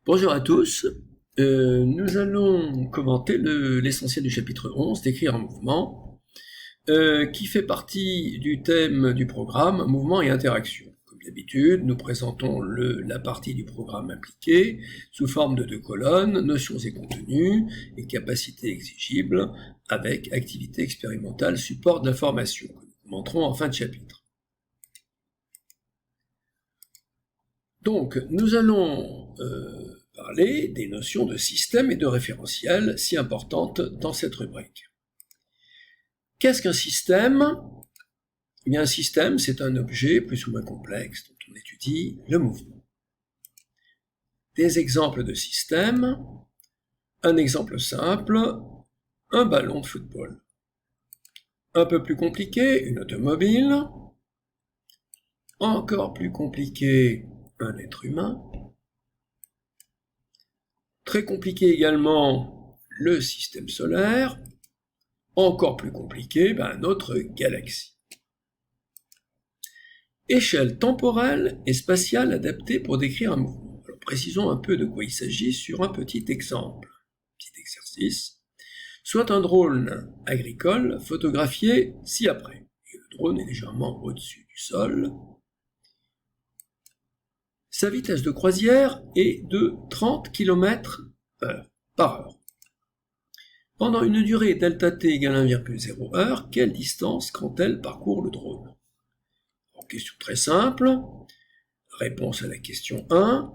Bonjour à tous, nous allons commenter l'essentiel du chapitre 11, décrire un mouvement, qui fait partie du thème du programme mouvement et interaction. Comme d'habitude, nous présentons la partie du programme appliqué sous forme de 2 colonnes, notions et contenus et capacités exigibles avec activité expérimentale, support de l'information, que nous commenterons en fin de chapitre. Donc, nous allons parler des notions de système et de référentiel si importantes dans cette rubrique. Qu'est-ce qu'un système ? Eh bien, un système, c'est un objet plus ou moins complexe dont on étudie le mouvement. Des exemples de système. Un exemple simple, un ballon de football. Un peu plus compliqué, une automobile. Encore plus compliqué, un être humain. Très compliqué également, le système solaire. Encore plus compliqué, notre galaxie. Échelle temporelle et spatiale adaptée pour décrire un mouvement. Alors précisons un peu de quoi il s'agit sur un petit exemple. Petit exercice. Soit un drone agricole photographié ci-après. Et le drone est légèrement au-dessus du sol. Sa vitesse de croisière est de 30 km/h. Pendant une durée ΔT égale 1,0 heure, quelle distance quand-elle parcourt le drone ? Alors, question très simple. Réponse à la question 1.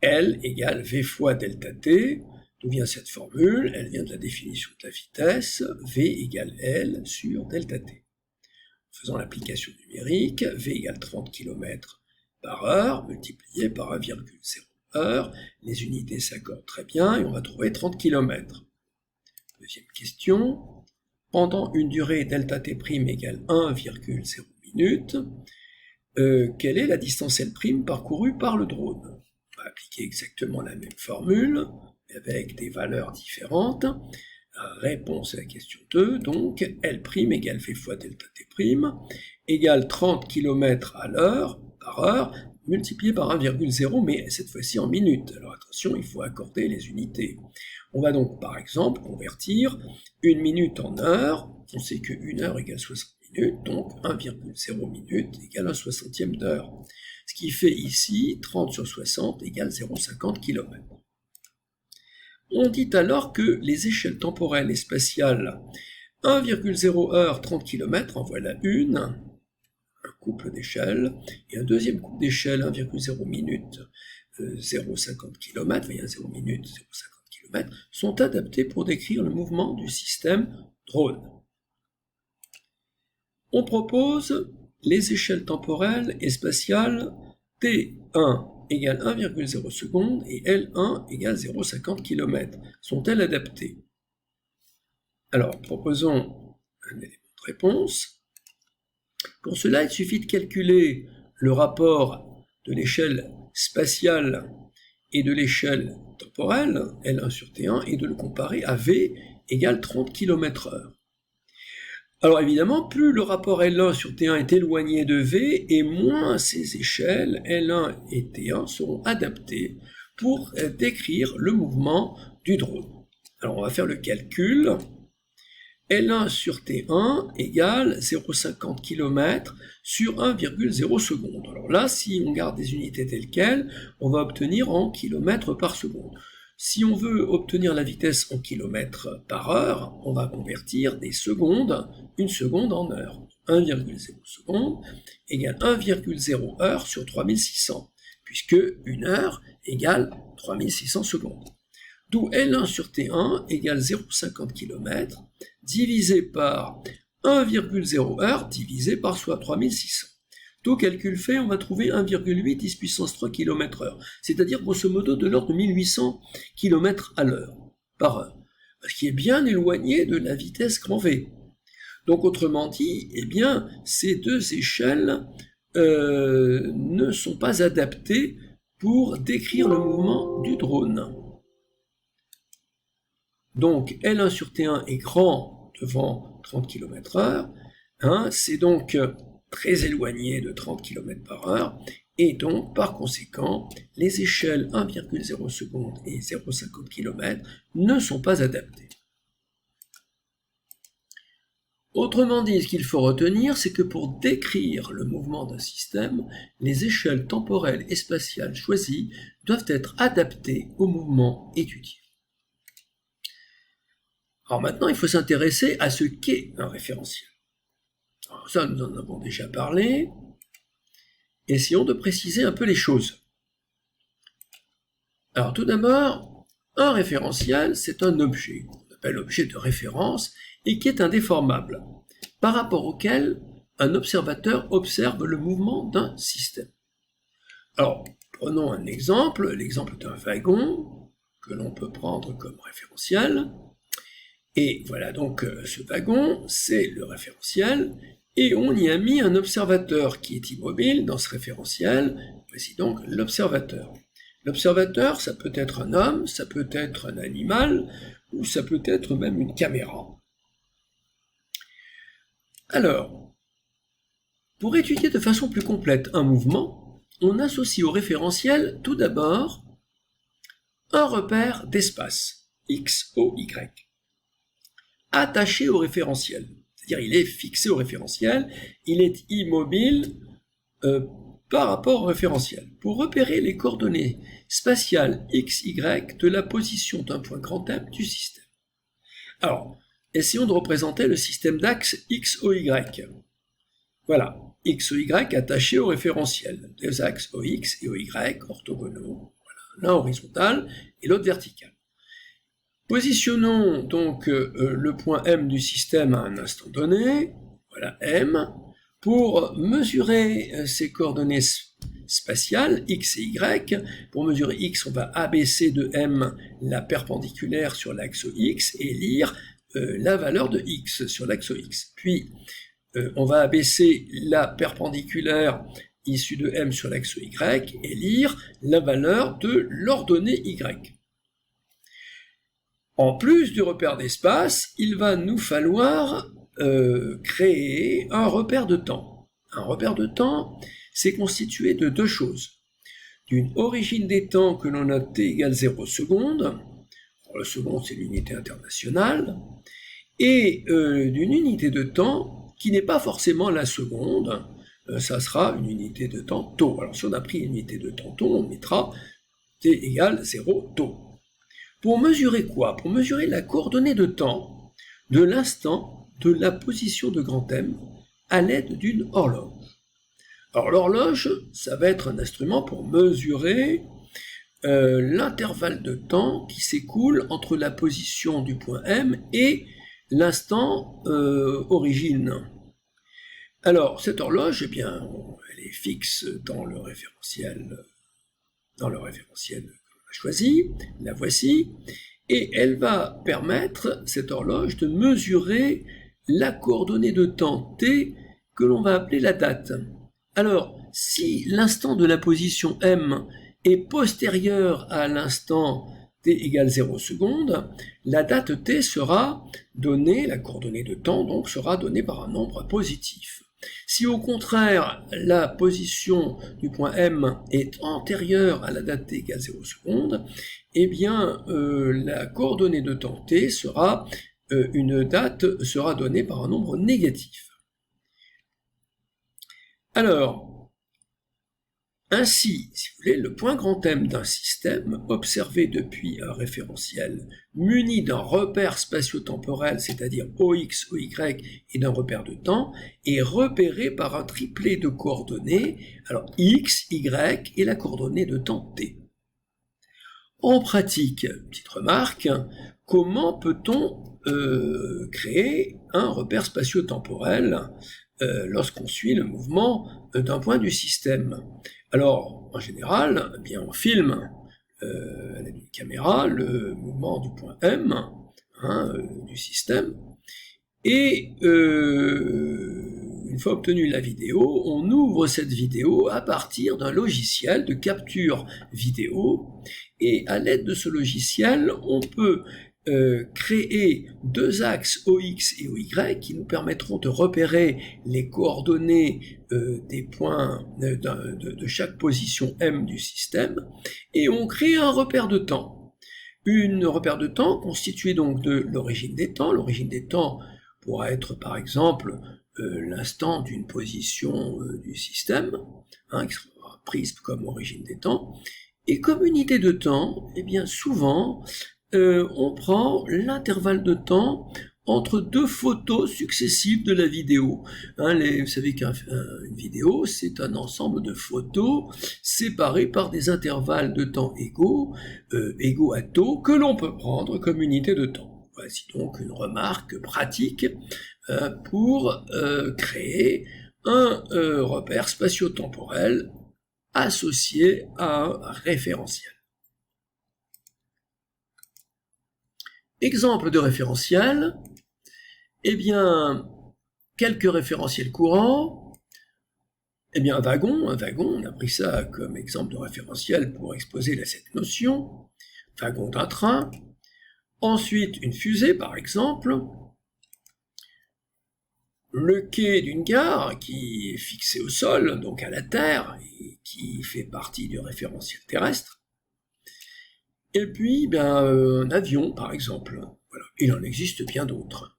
L égale V fois ΔT. D'où vient cette formule ? Elle vient de la définition de la vitesse. V égale L sur ΔT. En faisant l'application numérique, V égale 30 km/h multiplié par 1,0 heure. Les unités s'accordent très bien et on va trouver 30 km. Deuxième question. Pendant une durée ΔT' égale 1,0 minutes, quelle est la distance L' parcourue par le drone ? On va appliquer exactement la même formule, avec des valeurs différentes. Réponse à la question 2, donc L' égale V fois ΔT' égale 30 km/h multiplié par 1,0, mais cette fois-ci en minutes. Alors attention, il faut accorder les unités. On va donc par exemple convertir une minute en heure. On sait que 1 heure égale 60 minutes, donc 1,0 minute égale 1/60e d'heure. Ce qui fait ici 30 sur 60 égale 0,50 km. On dit alors que les échelles temporelles et spatiales 1,0 heure 30 km, en voilà une, un couple d'échelles, et un deuxième couple d'échelles 1,0 minute 0,50 km, voyez 0 minute 0,50 km, sont adaptés pour décrire le mouvement du système drone. On propose les échelles temporelles et spatiales T1 égale 1,0 secondes et L1 égale 0,50 km. Sont-elles adaptées ? Alors, proposons un élément de réponse. Pour cela, il suffit de calculer le rapport de l'échelle spatiale et de l'échelle temporelle, L1 sur T1, et de le comparer à V égale 30 km/h. Alors évidemment, plus le rapport L1 sur T1 est éloigné de V, et moins ces échelles L1 et T1 seront adaptées pour décrire le mouvement du drone. Alors on va faire le calcul. L1 sur T1 égale 0,50 km sur 1,0 secondes. Alors là, si on garde des unités telles quelles, on va obtenir en km par seconde. Si on veut obtenir la vitesse en km par heure, on va convertir des secondes, une seconde en heure. 1,0 seconde égale 1,0 heure sur 3600, puisque une heure égale 3600 secondes. D'où L1 sur T1 égale 0,50 km divisé par 1,0 heure divisé par soit 3600. Tout calcul fait, on va trouver 1,8 10 puissance 3 km/h, c'est-à-dire grosso modo de l'ordre de 1800 km par heure, ce qui est bien éloigné de la vitesse grand V. Donc autrement dit, eh bien, ces deux échelles ne sont pas adaptées pour décrire le mouvement du drone. Donc L1 sur T1 est grand devant 30 km/h, c'est donc très éloigné de 30 km/h, Et donc, par conséquent, les échelles 1,0 secondes et 0,50 km ne sont pas adaptées. Autrement dit, ce qu'il faut retenir, c'est que pour décrire le mouvement d'un système, les échelles temporelles et spatiales choisies doivent être adaptées au mouvement étudié. Alors maintenant, il faut s'intéresser à ce qu'est un référentiel. Alors ça, nous en avons déjà parlé. Essayons de préciser un peu les choses. Alors tout d'abord, un référentiel, c'est un objet, on appelle objet de référence, et qui est indéformable, par rapport auquel un observateur observe le mouvement d'un système. Alors, prenons un exemple, l'exemple d'un wagon, que l'on peut prendre comme référentiel. Et voilà donc ce wagon, c'est le référentiel, et on y a mis un observateur qui est immobile dans ce référentiel, voici donc l'observateur. L'observateur, ça peut être un homme, ça peut être un animal, ou ça peut être même une caméra. Alors, pour étudier de façon plus complète un mouvement, on associe au référentiel tout d'abord un repère d'espace, x, o, y, attaché au référentiel. C'est-à-dire il est fixé au référentiel, il est immobile par rapport au référentiel. Pour repérer les coordonnées spatiales x, y de la position d'un point grand M du système. Alors, essayons de représenter le système d'axes x, o, y. Voilà, x, o, y attaché au référentiel. Deux axes OX et OY orthogonaux, voilà, l'un horizontal et l'autre vertical. Positionnons donc le point M du système à un instant donné, voilà M, pour mesurer ces coordonnées spatiales, x et y. Pour mesurer x, on va abaisser de M la perpendiculaire sur l'axe x et lire la valeur de x sur l'axe x. Puis, on va abaisser la perpendiculaire issue de M sur l'axe y et lire la valeur de l'ordonnée y. En plus du repère d'espace, il va nous falloir créer un repère de temps. Un repère de temps, c'est constitué de deux choses. D'une origine des temps que l'on a t égale 0 secondes, alors le second c'est l'unité internationale, et d'une unité de temps qui n'est pas forcément la seconde, ça sera une unité de temps tau. Alors si on a pris une unité de temps tau, on mettra t égale 0 tau. Pour mesurer quoi? Pour mesurer la coordonnée de temps de l'instant de la position de grand M à l'aide d'une horloge. Alors l'horloge, ça va être un instrument pour mesurer l'intervalle de temps qui s'écoule entre la position du point M et l'instant origine. Alors cette horloge, eh bien, elle est fixe dans le référentiel qu'on a choisi, la voici, et elle va permettre, cette horloge, de mesurer la coordonnée de temps t que l'on va appeler la date. Alors, si l'instant de la position M est postérieur à l'instant t égale 0 secondes, la date t sera donnée, la coordonnée de temps donc sera donnée par un nombre positif. Si au contraire la position du point M est antérieure à la date t égale 0 secondes, eh bien la coordonnée de temps t sera une date sera donnée par un nombre négatif. Alors, ainsi, si vous voulez, le point grand M d'un système observé depuis un référentiel muni d'un repère spatio-temporel, c'est-à-dire OX, OY et d'un repère de temps, est repéré par un triplet de coordonnées, alors X, Y et la coordonnée de temps T. En pratique, petite remarque, comment peut-on créer un repère spatio-temporel lorsqu'on suit le mouvement d'un point du système? Alors, en général, eh bien, on filme à l'aide d'une caméra le mouvement du point M du système, et une fois obtenue la vidéo, on ouvre cette vidéo à partir d'un logiciel de capture vidéo, et à l'aide de ce logiciel, on peut créer deux axes OX et OY qui nous permettront de repérer les coordonnées des points de chaque position M du système, et on crée un repère de temps. Un repère de temps constitué donc de l'origine des temps. L'origine des temps pourra être par exemple l'instant d'une position du système, qui sera prise comme origine des temps. Et comme unité de temps, eh bien souvent, on prend l'intervalle de temps entre deux photos successives de la vidéo. Vous savez qu'une vidéo, c'est un ensemble de photos séparées par des intervalles de temps égaux à taux, que l'on peut prendre comme unité de temps. Voici donc une remarque pratique pour créer un repère spatio-temporel associé à un référentiel. Exemple de référentiel, eh bien, quelques référentiels courants. Eh bien, un wagon, on a pris ça comme exemple de référentiel pour exposer cette notion. Wagon d'un train. Ensuite, une fusée, par exemple. Le quai d'une gare qui est fixé au sol, donc à la terre, et qui fait partie du référentiel terrestre. Et puis, un avion, par exemple. Voilà. Il en existe bien d'autres.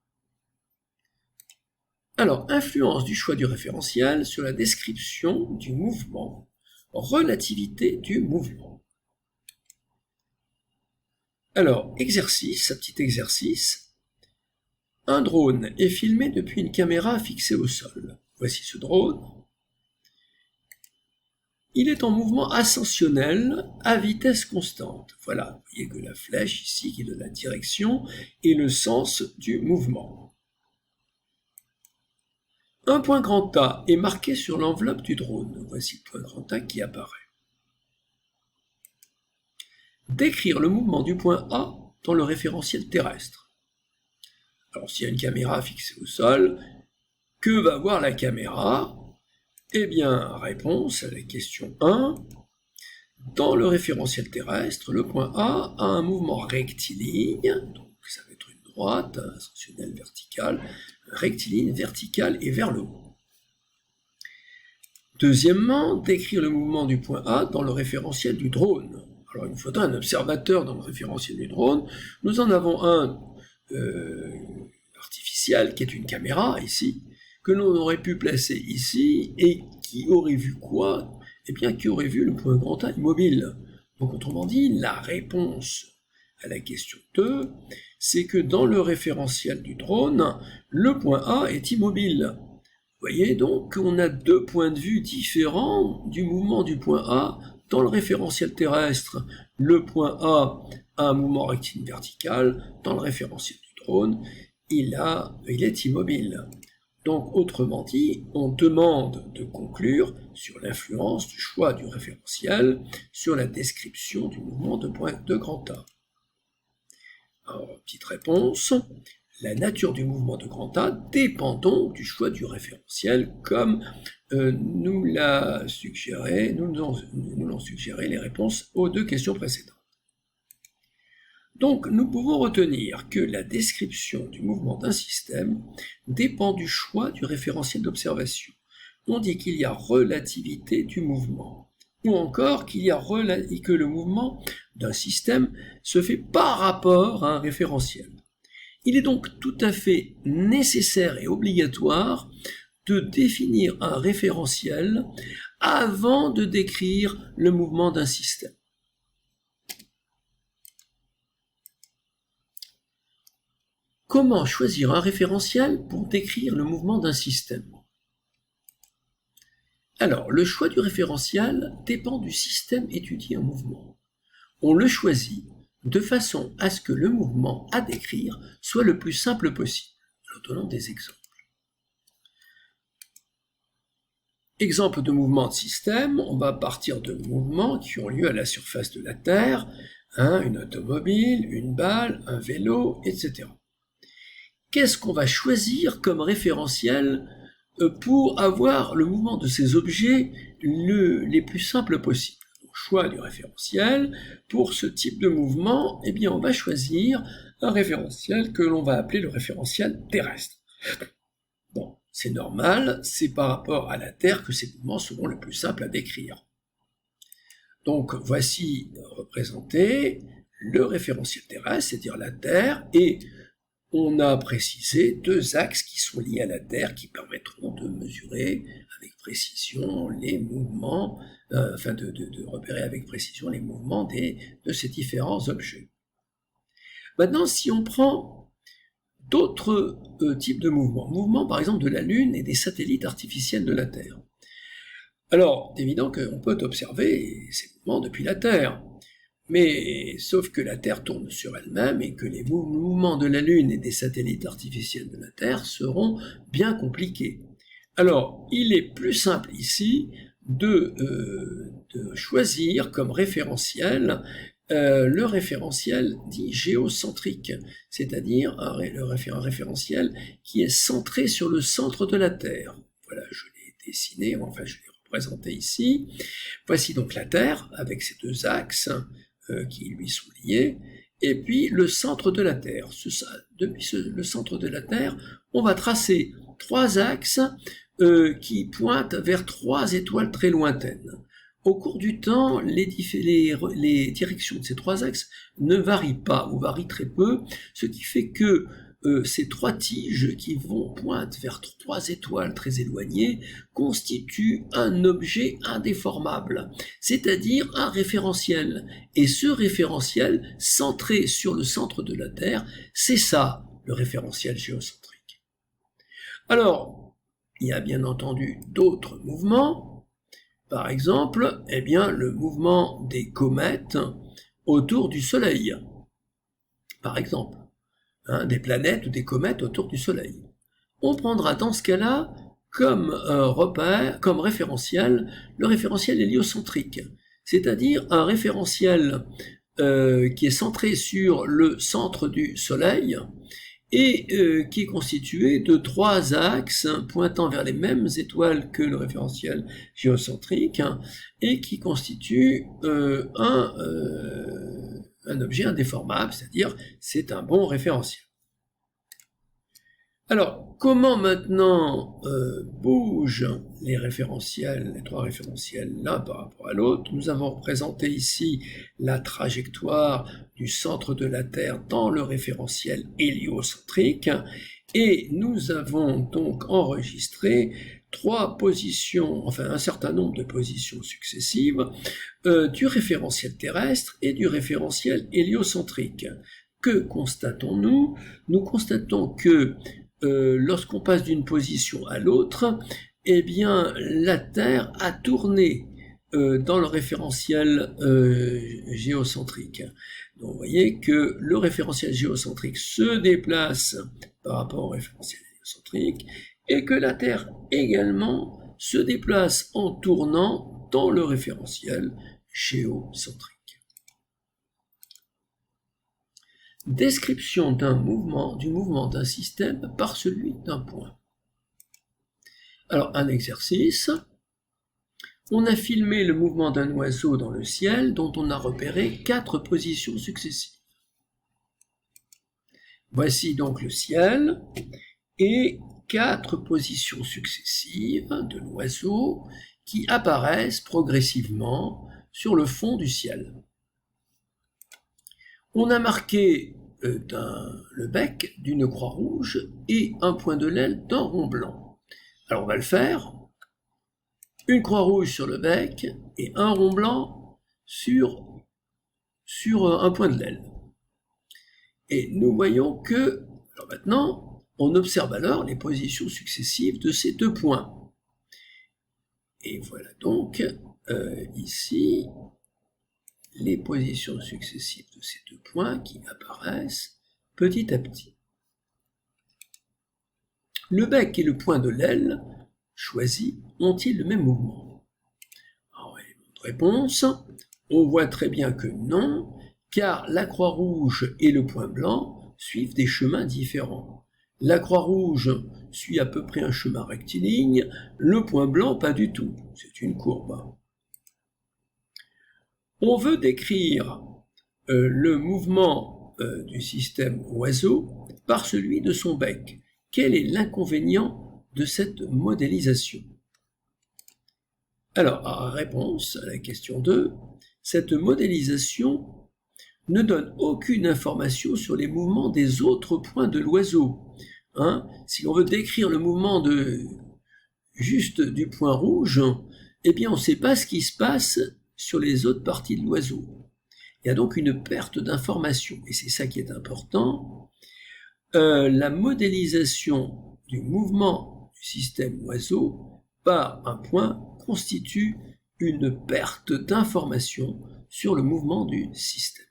Alors, influence du choix du référentiel sur la description du mouvement, relativité du mouvement. Alors, exercice, un petit exercice. Un drone est filmé depuis une caméra fixée au sol. Voici ce drone. Il est en mouvement ascensionnel à vitesse constante. Voilà, vous voyez que la flèche ici qui donne la direction et le sens du mouvement. Un point grand A est marqué sur l'enveloppe du drone. Voici le point grand A qui apparaît. Décrire le mouvement du point A dans le référentiel terrestre. Alors s'il y a une caméra fixée au sol, que va voir la caméra ? Eh bien, réponse à la question 1. Dans le référentiel terrestre, le point A a un mouvement rectiligne, donc ça va être une droite, ascensionnelle verticale, rectiligne, verticale et vers le haut. Deuxièmement, décrire le mouvement du point A dans le référentiel du drone. Alors il nous faudra un observateur dans le référentiel du drone. Nous en avons un artificiel qui est une caméra ici, que l'on aurait pu placer ici et qui aurait vu quoi ? Eh bien, qui aurait vu le point grand A immobile. Donc, autrement dit, la réponse à la question 2, c'est que dans le référentiel du drone, le point A est immobile. Vous voyez donc qu'on a deux points de vue différents du mouvement du point A dans le référentiel terrestre. Le point A a un mouvement rectiligne vertical, dans le référentiel du drone, il est immobile. Donc, autrement dit, on demande de conclure sur l'influence du choix du référentiel sur la description du mouvement de grand A. Alors, petite réponse, la nature du mouvement de grand A dépend donc du choix du référentiel, comme nous l'ont suggéré les réponses aux deux questions précédentes. Donc, nous pouvons retenir que la description du mouvement d'un système dépend du choix du référentiel d'observation. On dit qu'il y a relativité du mouvement, ou encore que le mouvement d'un système se fait par rapport à un référentiel. Il est donc tout à fait nécessaire et obligatoire de définir un référentiel avant de décrire le mouvement d'un système. Comment choisir un référentiel pour décrire le mouvement d'un système ? Alors, le choix du référentiel dépend du système étudié en mouvement. On le choisit de façon à ce que le mouvement à décrire soit le plus simple possible. En donnant des exemples. Exemple de mouvement de système, on va partir de mouvements qui ont lieu à la surface de la Terre, une automobile, une balle, un vélo, etc. Qu'est-ce qu'on va choisir comme référentiel pour avoir le mouvement de ces objets les plus simples possibles ? choix du référentiel. Pour ce type de mouvement, eh bien, on va choisir un référentiel que l'on va appeler le référentiel terrestre. Bon, c'est normal, c'est par rapport à la Terre que ces mouvements seront le plus simples à décrire. Donc, voici représenté le référentiel terrestre, c'est-à-dire la Terre, et on a précisé deux axes qui sont liés à la Terre qui permettront de mesurer avec précision les mouvements, de repérer avec précision les mouvements de ces différents objets. Maintenant, si on prend d'autres types de mouvements par exemple de la Lune et des satellites artificiels de la Terre. Alors, c'est évident qu'on peut observer ces mouvements depuis la Terre. Mais sauf que la Terre tourne sur elle-même et que les mouvements de la Lune et des satellites artificiels de la Terre seront bien compliqués. Alors, il est plus simple ici de choisir comme référentiel le référentiel dit géocentrique, c'est-à-dire un référentiel qui est centré sur le centre de la Terre. Voilà, je l'ai dessiné, enfin je l'ai représenté ici. Voici donc la Terre avec ses deux axes qui lui sont liés, et puis le centre de la Terre. Depuis le centre de la Terre, on va tracer trois axes qui pointent vers trois étoiles très lointaines. Au cours du temps, les directions de ces trois axes ne varient pas, ou varient très peu, ce qui fait que ces trois tiges qui pointent vers trois étoiles très éloignées constituent un objet indéformable, c'est-à-dire un référentiel. Et ce référentiel, centré sur le centre de la Terre, c'est ça, le référentiel géocentrique. Alors, il y a bien entendu d'autres mouvements. Par exemple, eh bien, le mouvement des comètes autour du Soleil. Par exemple. Des planètes ou des comètes autour du Soleil. On prendra dans ce cas-là comme comme référentiel, le référentiel héliocentrique, c'est-à-dire un référentiel qui est centré sur le centre du Soleil et qui est constitué de trois axes pointant vers les mêmes étoiles que le référentiel géocentrique et qui constitue un objet indéformable, c'est-à-dire c'est un bon référentiel. Alors, comment maintenant bougent les référentiels, les trois référentiels l'un par rapport à l'autre? Nous avons représenté ici la trajectoire du centre de la Terre dans le référentiel héliocentrique et nous avons donc enregistré trois positions, enfin un certain nombre de positions successives du référentiel terrestre et du référentiel héliocentrique. Que constatons-nous? Nous constatons que lorsqu'on passe d'une position à l'autre, eh bien la Terre a tourné dans le référentiel géocentrique. Donc vous voyez que le référentiel géocentrique se déplace par rapport au référentiel héliocentrique et que la Terre également se déplace en tournant dans le référentiel géocentrique. Description du mouvement d'un système par celui d'un point. Alors, un exercice. On a filmé le mouvement d'un oiseau dans le ciel dont on a repéré 4 positions successives. Voici donc le ciel et 4 positions successives de l'oiseau qui apparaissent progressivement sur le fond du ciel. On a marqué le bec d'une croix rouge et un point de l'aile d'un rond blanc. Alors on va le faire. Une croix rouge sur le bec et un rond blanc sur un point de l'aile. Et nous voyons que, alors maintenant, on observe alors les positions successives de ces deux points. Et voilà donc ici les positions successives de ces deux points qui apparaissent petit à petit. Le bec et le point de l'aile choisis ont-ils le même mouvement? Alors, réponse, on voit très bien que non, car la croix rouge et le point blanc suivent des chemins différents. La croix rouge suit à peu près un chemin rectiligne, le point blanc pas du tout, c'est une courbe. On veut décrire le mouvement du système oiseau par celui de son bec. Quel est l'inconvénient de cette modélisation? Alors, réponse à la question 2, cette modélisation ne donne aucune information sur les mouvements des autres points de l'oiseau. Si on veut décrire le mouvement juste du point rouge, eh bien on ne sait pas ce qui se passe sur les autres parties de l'oiseau. Il y a donc une perte d'information, et c'est ça qui est important. La modélisation du mouvement du système oiseau par un point constitue une perte d'information sur le mouvement du système.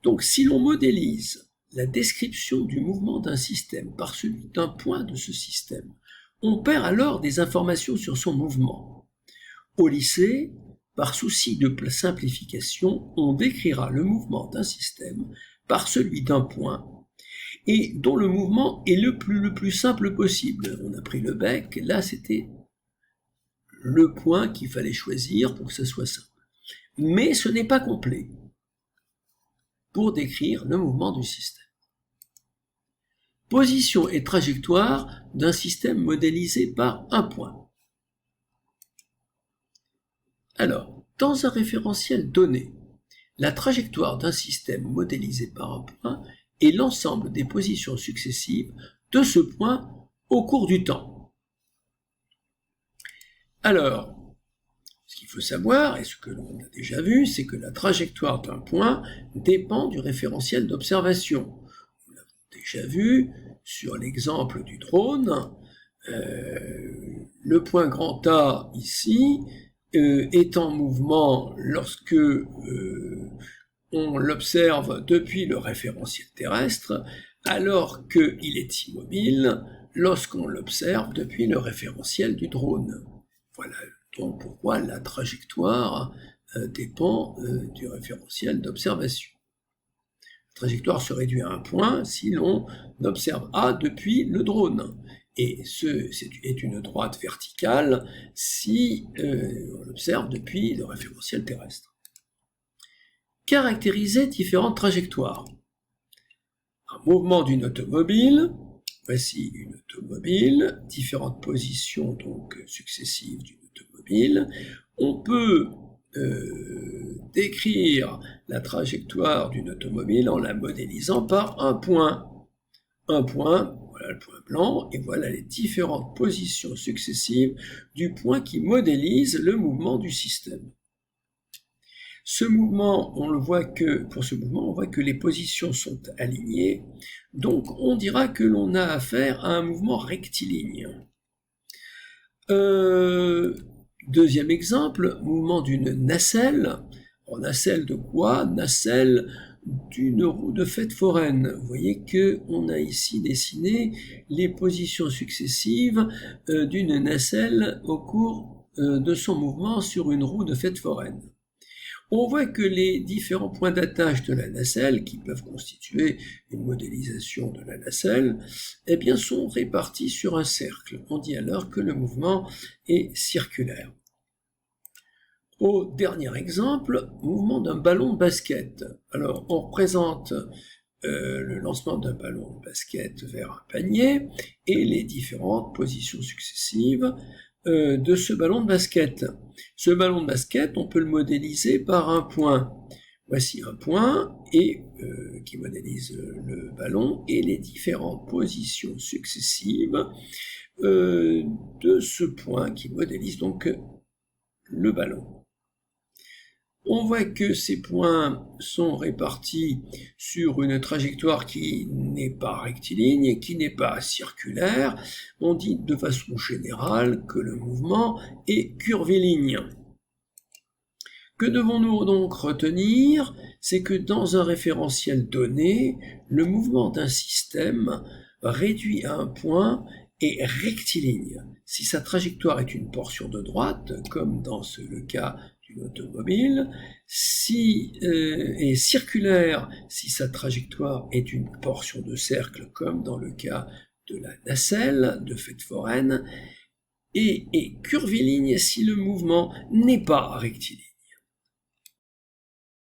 Donc, si l'on modélise la description du mouvement d'un système par celui d'un point de ce système, on perd alors des informations sur son mouvement. Au lycée, par souci de simplification, on décrira le mouvement d'un système par celui d'un point et dont le mouvement est le plus simple possible. On a pris le bec, là c'était le point qu'il fallait choisir pour que ça soit simple. Mais ce n'est pas complet pour décrire le mouvement du système. Position et trajectoire d'un système modélisé par un point. Alors, dans un référentiel donné, la trajectoire d'un système modélisé par un point est l'ensemble des positions successives de ce point au cours du temps. Alors, ce qu'il faut savoir, et ce que l'on a déjà vu, c'est que la trajectoire d'un point dépend du référentiel d'observation. Nous l'avons déjà vu sur l'exemple du drone. Le point grand A ici est en mouvement lorsque on l'observe depuis le référentiel terrestre, alors qu'il est immobile lorsqu'on l'observe depuis le référentiel du drone. Voilà donc pourquoi la trajectoire dépend du référentiel d'observation. La trajectoire se réduit à un point si l'on observe A depuis le drone. Et c'est une droite verticale si on l'observe depuis le référentiel terrestre. Caractériser différentes trajectoires. Un mouvement d'une automobile, voici une automobile, différentes positions donc successives d'une automobile. On peut décrire la trajectoire d'une automobile en la modélisant par un point. Un point, voilà le point blanc, et voilà les différentes positions successives du point qui modélise le mouvement du système. Ce mouvement, pour ce mouvement, on voit que les positions sont alignées, donc on dira que l'on a affaire à un mouvement rectiligne. Deuxième exemple, mouvement d'une nacelle. En nacelle de quoi? Nacelle d'une roue de fête foraine. Vous voyez qu'on a ici dessiné les positions successives d'une nacelle au cours de son mouvement sur une roue de fête foraine. On voit que les différents points d'attache de la nacelle, qui peuvent constituer une modélisation de la nacelle, eh bien, sont répartis sur un cercle. On dit alors que le mouvement est circulaire. Au dernier exemple, mouvement d'un ballon de basket. Alors, on représente le lancement d'un ballon de basket vers un panier et les différentes positions successives de ce ballon de basket. Ce ballon de basket, on peut le modéliser par un point. Voici un point qui modélise le ballon et les différentes positions successives de ce point qui modélise donc le ballon. On voit que ces points sont répartis sur une trajectoire qui n'est pas rectiligne et qui n'est pas circulaire. On dit de façon générale que le mouvement est curviligne. Que devons-nous donc retenir? C'est que dans un référentiel donné, le mouvement d'un système réduit à un point est rectiligne. Si sa trajectoire est une portion de droite, comme dans le cas d'une automobile, est circulaire si sa trajectoire est une portion de cercle, comme dans le cas de la nacelle de fête foraine, et est curviligne si le mouvement n'est pas rectiligne.